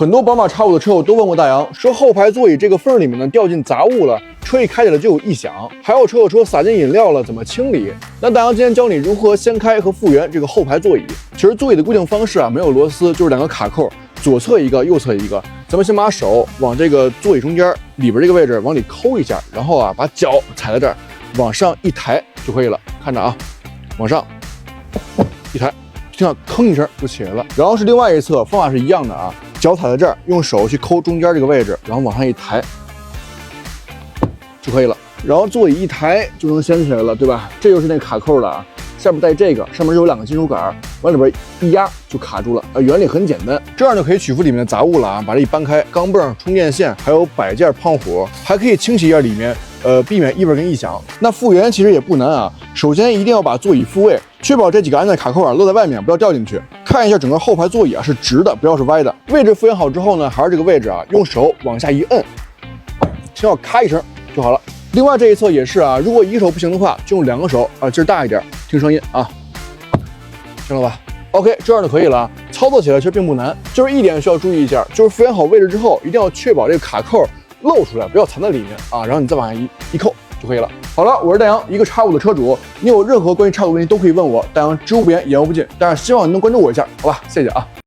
很多宝马X5的车友都问过大杨，说后排座椅这个缝里面呢掉进杂物了，车一开起来就有异响。还有车友说洒进饮料了，怎么清理？那大杨今天教你如何掀开和复原这个后排座椅。其实座椅的固定方式啊，没有螺丝，就是2个卡扣，左侧一个，右侧一个。咱们先把手往这个座椅中间里边这个位置往里抠一下，然后啊把脚踩在这儿，往上一抬就可以了。看着啊，往上一抬。 听到吭一声就起来了，然后是另外一侧，方法是一样的啊，脚踩在这儿，用手去抠中间这个位置，然后往上一抬就可以了。然后座椅一抬就能掀起来了，对吧？这就是那卡扣了啊，下面带这个，上面有2个金属杆，往里边一压就卡住了。原理很简单，这样就可以取出里面的杂物了啊，把这一搬开，钢镚、充电线，还有摆件、胖虎，还可以清洗一下里面。 避免异味跟异响。那复原其实也不难啊，首先一定要把座椅复位，确保这几个安全卡扣啊露在外面，不要掉进去。看一下整个后排座椅啊是直的，不要是歪的。位置复原好之后呢，还是这个位置啊，用手往下一摁，听到咔一声就好了。另外这一侧也是啊，如果一个手不行的话，就用2个手啊，劲儿大一点，听声音啊，行了吧 ？OK， 这样就可以了啊。操作起来其实并不难，就是一点需要注意一下，就是复原好位置之后，一定要确保这个卡扣 露出来，不要藏在里面啊，然后你再往下一扣就可以了。好了，我是大杨，一个X5的车主，你有任何关于X5的问题都可以问我，大杨知无不言，言无不尽。但是希望你能关注我一下，好吧？谢谢啊。